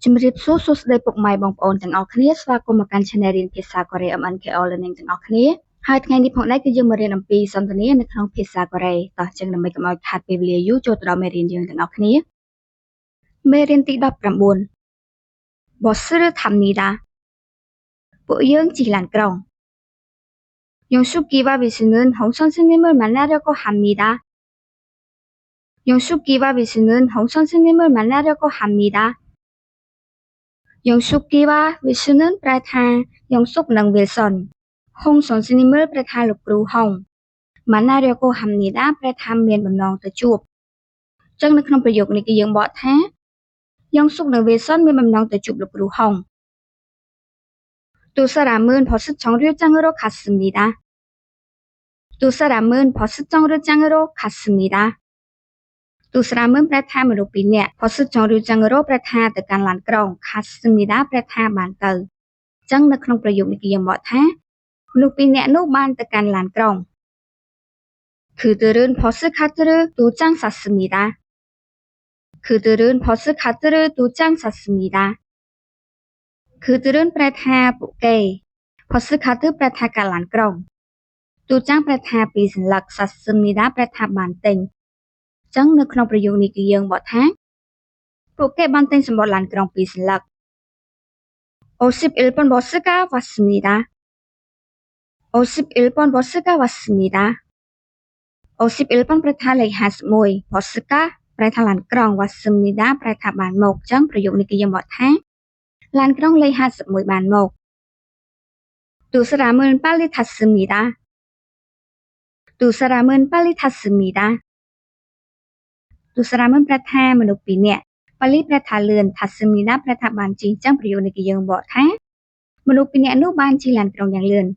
ជំរាបសួរសួស្តីពុកម៉ែបងប្អូនទាំងអស់គ្នាស្វាគមន៍មកកាន់ Channel រៀនភាសាកូរ៉េ MNKO Learning ទាំងអស់គ្នាហើយថ្ងៃនេះផងដែរគឺយើងមករៀនអំពីសន្ទនានៅក្នុងភាសាកូរ៉េតោះចឹងដើម្បីកុំឲ្យខាតពេលវេលាយូរចូលទៅដល់មេរៀនយើងទាំងអស់គ្នាមេរៀនទី19 버스를 탑니다 ពួកយើងជិះឡានក្រុង 영숙이와 미수는 홍 선생님을 만나려고 합니다. 영숙이와 미수는 홍 선생님을 만나려고 합니다. 영숙이와 미수는 ប្រែថា 영숙 និង Wilson ហុង 선생님을 ប្រែថា លោកគ្រូហុង 만나려고 합니다 ប្រែថាមានបំណងទៅជួបចឹងនៅក្នុងប្រយោគនេះគឺយើងបកថា 영숙 និង Wilson មានបំណងទៅជួបលោកគ្រូហុង 두 사람은 버스 정류장으로 갔습니다. 두 사람은 버스 정류장으로 갔습니다. 두 사람은 ប្រែថាមនុស្សពីរនាក់ 버스 정류장으로 ប្រែថាទៅកាន់ឡានក្រុង 갔습니다 ប្រែថាបានទៅចឹងនៅក្នុងប្រយោគនេះគឺយើងបកថាមនុស្សពីរនាក់នោះបានទៅកាន់ឡានក្រុង 그들은 버스 카드를 2장 샀습니다. 그들은 버스 카드를 2장 샀습니다. 그들은 ប្រែថាពួកគេ 버스 카드 ប្រែថាការឡានក្រុង 2장 ប្រែថាពីរសន្លឹក 샀습니다 ប្រែថាបានទិញចឹងនៅក្នុងប្រយោគនេះគឺយើងបកថាពួកគេបានទិញសំបុត្រឡានក្រុងពីរសន្លឹក 51번 버스가 왔습니다. 51번 버스가 왔습니다. 51번 ប្រែថាលេខ51 버스가 ប្រែថាឡានក្រុង 왔습니다 ប្រែថាបានមកចឹងប្រយោគនេះគឺយើងបកថាឡានក្រុងលេខ51បានមក 두 사람은 빨리 탔습니다. 두 사람은 빨리 탔습니다. 두 사람은 ប្រែថាមនុស្សពីរនាក់ 빨리 ប្រែថាលឿន 탔습니다 ប្រែថាបានជិះចឹងប្រយោគនេះគឺយើងបកថាមនុស្សពីរនាក់នោះបានជិះឡានក្រុងយ៉ាងលឿន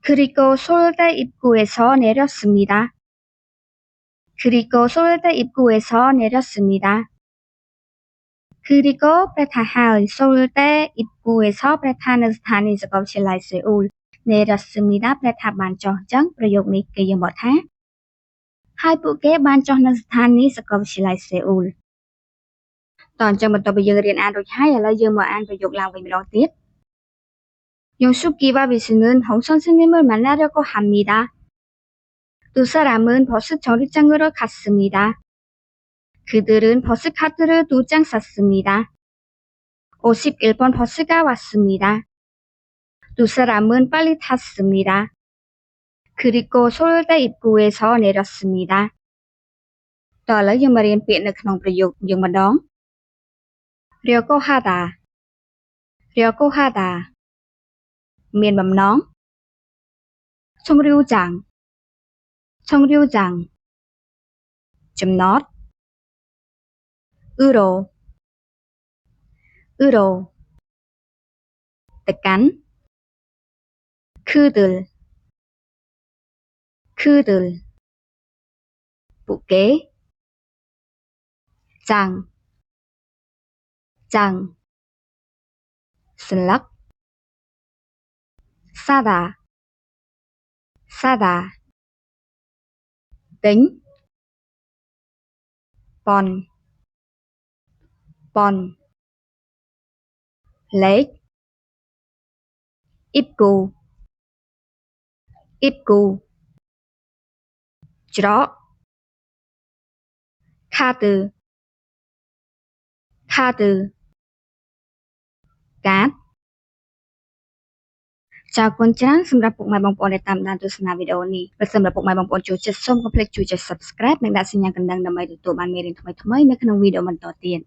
그리고 서울대 입구에서 내렸습니다. 그리고 서울대 입구에서 내렸습니다. 그리고 ប្រែថាហើយ 서울대 입구에서 ប្រែថានៅស្ថានីយ៍សាកលវិទ្យាល័យសេអ៊ូល 내렸습니다 ប្រែថាបានចុះចឹងប្រយោគនេះគឺយើងបកថាហើយពួកគេបានចុះនៅស្ថានីយ៍សាកលវិទ្យាល័យសេអ៊ូលតោះអញ្ចឹងបន្ទាប់ពីយើងរៀនអានរួចហើយឥឡូវយើងមកអានប្រយោគឡើងវិញម្ដងទៀត 영숙이와 미수는 홍 선생님을 만나려고 합니다. 두 사람은 버스 정류장으로 갔습니다. 그들은 버스 카드를 2장 샀습니다. 51번 버스가 왔습니다. 두 사람은 빨리 탔습니다. 그리고 서울대 입구에서 내렸습니다. តឥឡូវយើងមករៀនពាក្យនៅក្នុងប្រយោគយើងម្ដង 려고 하다 려고 하다 មានបំណង 청류장 청류장 ចំណត 으로 으로 ទៅកាន់ 그들 그들 ពួកគេ 장 장 សន្លឹក 싸다 싸다 ទិញ 번 번 លេខ 입구 입구 ច្រក 카드 카드 កាត ចាអរគុណច្រើនសម្រាប់ពុកម៉ែបងប្អូនដែលតាមដានទស្សនាវីដេអូនេះបើសិនបើពុកម៉ែបងប្អូនចូលចិត្តសូមកុំភ្លេចជួយចុច Subscribe និងដាក់សញ្ញាកណ្ដឹងដើម្បីទទួលបានមេរៀនថ្មីៗនៅក្នុងវីដេអូបន្តទៀត